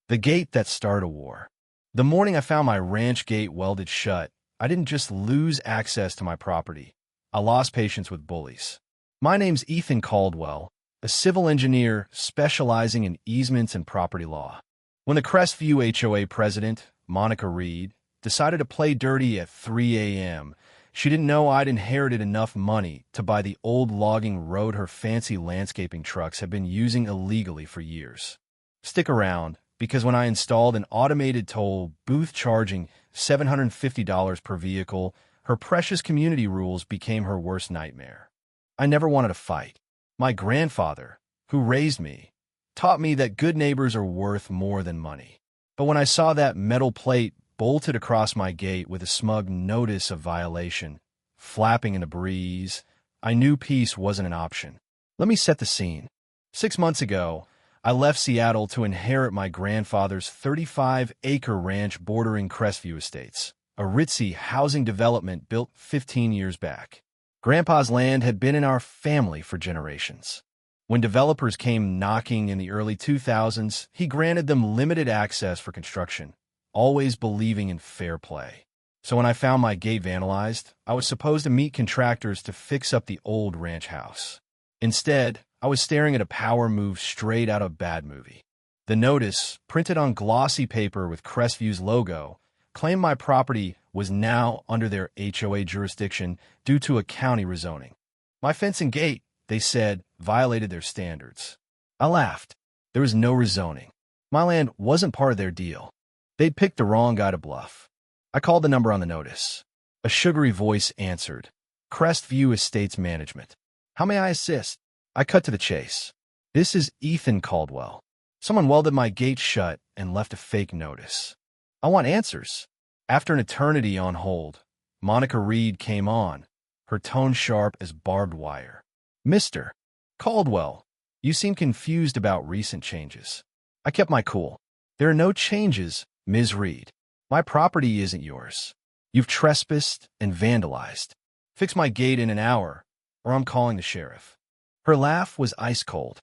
The gate that started a war. The morning I found my ranch gate welded shut, I didn't just lose access to my property. I lost patience with bullies. My name's Ethan Caldwell, a civil engineer specializing in easements and property law. When the Crestview HOA president, Monica Reed, decided to play dirty at 3 a.m., she didn't know I'd inherited enough money to buy the old logging road her fancy landscaping trucks had been using illegally for years. Stick around, because when I installed an automated toll booth charging $750 per vehicle, her precious community rules became her worst nightmare. I never wanted to fight. My grandfather, who raised me, taught me that good neighbors are worth more than money. But when I saw that metal plate bolted across my gate with a smug notice of violation, flapping in the breeze, I knew peace wasn't an option. Let me set the scene. 6 months ago, I left Seattle to inherit my grandfather's 35-acre ranch bordering Crestview Estates, a ritzy housing development built 15 years back. Grandpa's land had been in our family for generations. When developers came knocking in the early 2000s, he granted them limited access for construction, always believing in fair play. So when I found my gate vandalized, I was supposed to meet contractors to fix up the old ranch house. Instead, I was staring at a power move straight out of a bad movie. The notice, printed on glossy paper with Crestview's logo, claimed my property was now under their HOA jurisdiction due to a county rezoning. My fence and gate, they said, violated their standards. I laughed. There was no rezoning. My land wasn't part of their deal. They'd picked the wrong guy to bluff. I called the number on the notice. A sugary voice answered. Crestview Estates Management. How may I assist? I cut to the chase. This is Ethan Caldwell. Someone welded my gate shut and left a fake notice. I want answers. After an eternity on hold, Monica Reed came on, her tone sharp as barbed wire. Mr. Caldwell, you seem confused about recent changes. I kept my cool. There are no changes, Ms. Reed. My property isn't yours. You've trespassed and vandalized. Fix my gate in an hour, or I'm calling the sheriff. Her laugh was ice cold.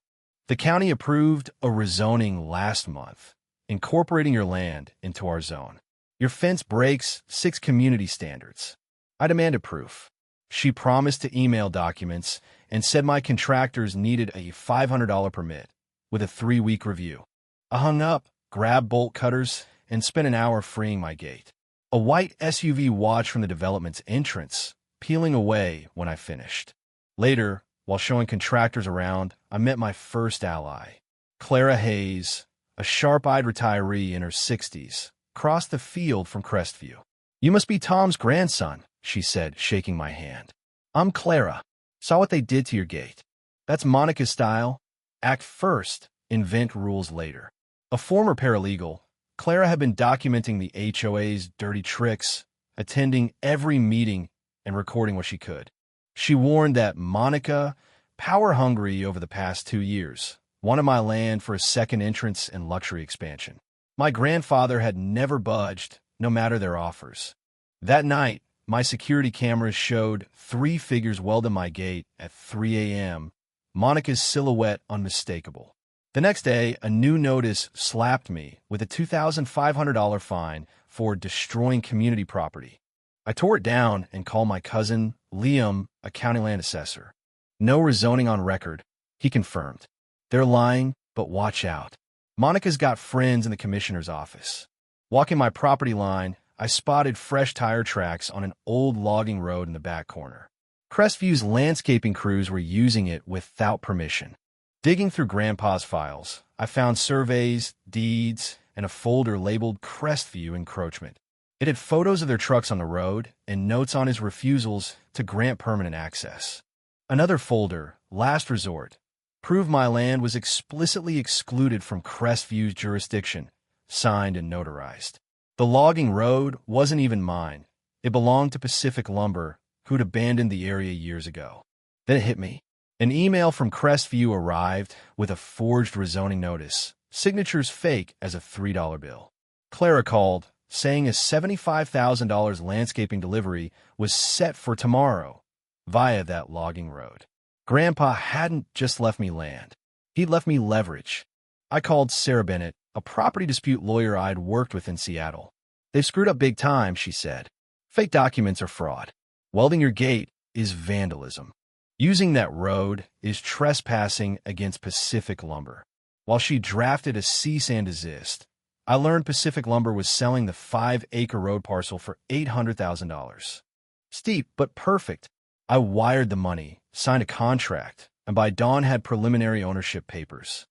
The county approved a rezoning last month, incorporating your land into our zone. Your fence breaks 6 community standards. I demanded proof. She promised to email documents and said my contractors needed a $500 permit with a 3-week review. I hung up, grabbed bolt cutters, and spent an hour freeing my gate. A white SUV watched from the development's entrance, peeling away when I finished. Later, while showing contractors around, I met my first ally. Clara Hayes, a sharp-eyed retiree in her 60s, crossed the field from Crestview. You must be Tom's grandson, she said, shaking my hand. I'm Clara. Saw what they did to your gate. That's Monica's style. Act first, invent rules later. A former paralegal, Clara had been documenting the HOA's dirty tricks, attending every meeting and recording what she could. She warned that Monica, power-hungry over the past 2 years, wanted my land for a second entrance and luxury expansion. My grandfather had never budged, no matter their offers. That night, my security cameras showed 3 figures welded my gate at 3 a.m., Monica's silhouette unmistakable. The next day, a new notice slapped me with a $2,500 fine for destroying community property. I tore it down and called my cousin, Liam, a county land assessor. No rezoning on record, he confirmed. They're lying, but watch out. Monica's got friends in the commissioner's office. Walking my property line, I spotted fresh tire tracks on an old logging road in the back corner. Crestview's landscaping crews were using it without permission. Digging through Grandpa's files, I found surveys, deeds, and a folder labeled Crestview Encroachment. It had photos of their trucks on the road and notes on his refusals to grant permanent access. Another folder, Last Resort, proved my land was explicitly excluded from Crestview's jurisdiction, signed and notarized. The logging road wasn't even mine. It belonged to Pacific Lumber, who'd abandoned the area years ago. Then it hit me. An email from Crestview arrived with a forged rezoning notice, signatures fake as a $3 bill. Clara called, saying a $75,000 landscaping delivery was set for tomorrow via that logging road. Grandpa hadn't just left me land. He'd left me leverage. I called Sarah Bennett, a property dispute lawyer I'd worked with in Seattle. They've screwed up big time, she said. Fake documents are fraud. Welding your gate is vandalism. Using that road is trespassing against Pacific Lumber. While she drafted a cease and desist, I learned Pacific Lumber was selling the 5-acre road parcel for $800,000. Steep, but perfect. I wired the money, signed a contract, and by dawn had preliminary ownership papers.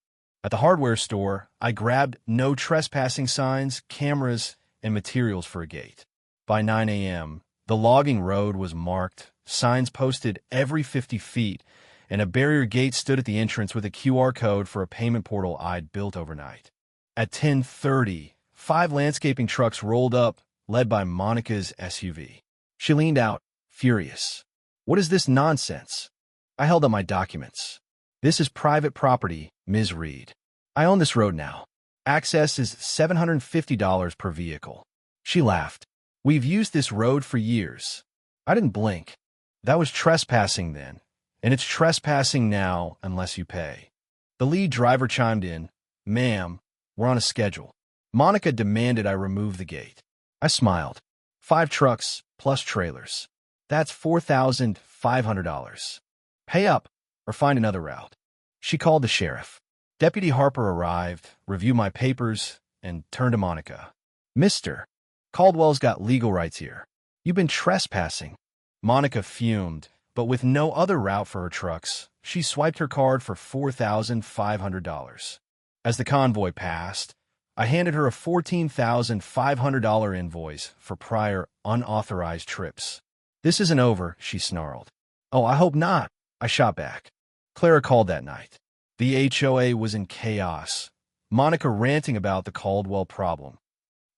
At the hardware store, I grabbed no trespassing signs, cameras, and materials for a gate. By 9 a.m., the logging road was marked, signs posted every 50 feet, and a barrier gate stood at the entrance with a QR code for a payment portal I'd built overnight. At 10:30, 5 landscaping trucks rolled up, led by Monica's SUV. She leaned out, furious. "What is this nonsense?" I held up my documents. "This is private property, Ms. Reed. I own this road now. Access is $750 per vehicle." She laughed. "We've used this road for years." I didn't blink. That was trespassing then, and it's trespassing now unless you pay. The lead driver chimed in. "Ma'am, we're on a schedule." Monica demanded I remove the gate. I smiled. 5 trucks plus trailers. That's $4,500. Pay up or find another route. She called the sheriff. Deputy Harper arrived, reviewed my papers, and turned to Monica. "Mr. Caldwell's got legal rights here. You've been trespassing." Monica fumed, but with no other route for her trucks, she swiped her card for $4,500. As the convoy passed, I handed her a $14,500 invoice for prior unauthorized trips. "This isn't over," she snarled. "Oh, I hope not," I shot back. Clara called that night. The HOA was in chaos, Monica ranting about the Caldwell problem.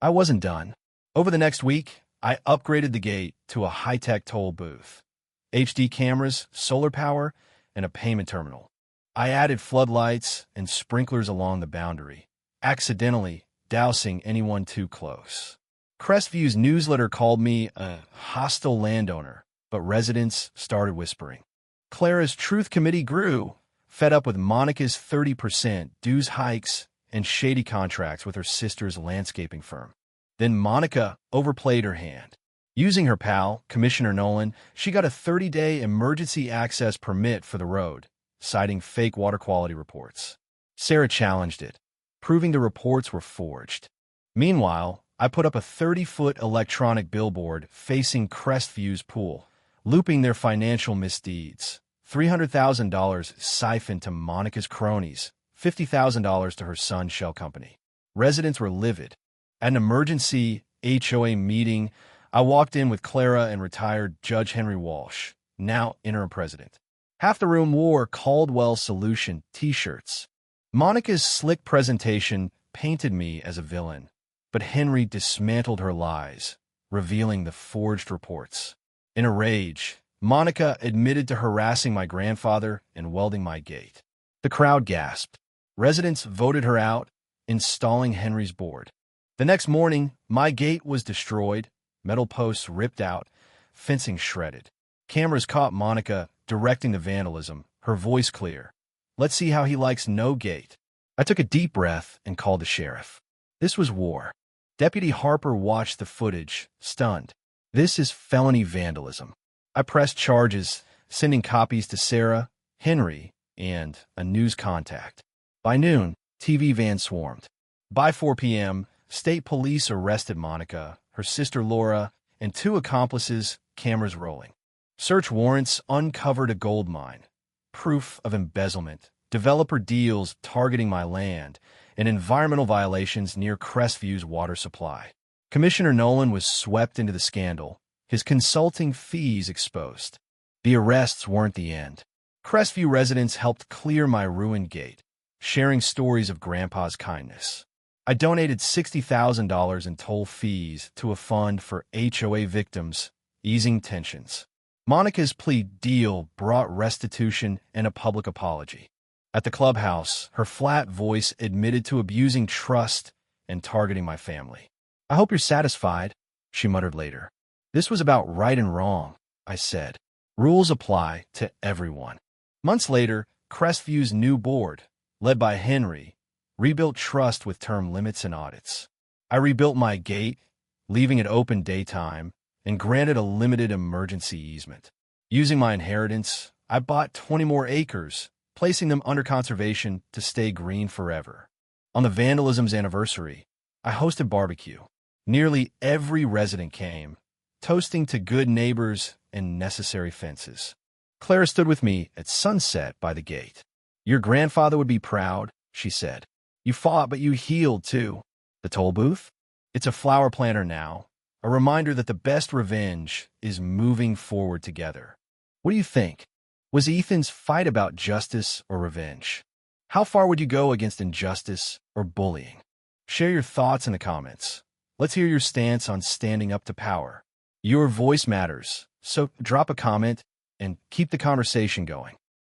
I wasn't done. Over the next week, I upgraded the gate to a high-tech toll booth, HD cameras, solar power, and a payment terminal. I added floodlights and sprinklers along the boundary, accidentally dousing anyone too close. Crestview's newsletter called me a hostile landowner, but residents started whispering. Clara's Truth Committee grew, fed up with Monica's 30% dues hikes and shady contracts with her sister's landscaping firm. Then Monica overplayed her hand. Using her pal, Commissioner Nolan, she got a 30-day emergency access permit for the road, citing fake water quality reports. Sarah challenged it, proving the reports were forged. Meanwhile, I put up a 30-foot electronic billboard facing Crestview's pool, looping their financial misdeeds. $300,000 siphoned to Monica's cronies, $50,000 to her son's shell company. Residents were livid. At an emergency HOA meeting, I walked in with Clara and retired Judge Henry Walsh, now interim president. Half the room wore Caldwell Solution t-shirts. Monica's slick presentation painted me as a villain, but Henry dismantled her lies, revealing the forged reports. In a rage, Monica admitted to harassing my grandfather and welding my gate. The crowd gasped. Residents voted her out, installing Henry's board. The next morning, my gate was destroyed, metal posts ripped out, fencing shredded. Cameras caught Monica directing the vandalism, her voice clear. "Let's see how he likes no gate." I took a deep breath and called the sheriff. This was war. Deputy Harper watched the footage, stunned. "This is felony vandalism." I pressed charges, sending copies to Sarah, Henry, and a news contact. By noon, TV vans swarmed. By 4 p.m., state police arrested Monica, her sister Laura, and 2 accomplices, cameras rolling. Search warrants uncovered a gold mine, proof of embezzlement, developer deals targeting my land, and environmental violations near Crestview's water supply. Commissioner Nolan was swept into the scandal, his consulting fees exposed. The arrests weren't the end. Crestview residents helped clear my ruined gate, sharing stories of Grandpa's kindness. I donated $60,000 in toll fees to a fund for HOA victims, easing tensions. Monica's plea deal brought restitution and a public apology. At the clubhouse, her flat voice admitted to abusing trust and targeting my family. "I hope you're satisfied," she muttered later. "This was about right and wrong," I said. "Rules apply to everyone." Months later, Crestview's new board, led by Henry, rebuilt trust with term limits and audits. I rebuilt my gate, leaving it open daytime, and granted a limited emergency easement. Using my inheritance, I bought 20 more acres, placing them under conservation to stay green forever. On the vandalism's anniversary, I hosted barbecue. Nearly every resident came, toasting to good neighbors and necessary fences. Clara stood with me at sunset by the gate. "Your grandfather would be proud," she said. "You fought, but you healed, too." The toll booth? It's a flower planter now, a reminder that the best revenge is moving forward together. What do you think? Was Ethan's fight about justice or revenge? How far would you go against injustice or bullying? Share your thoughts in the comments. Let's hear your stance on standing up to power. Your voice matters, so drop a comment and keep the conversation going.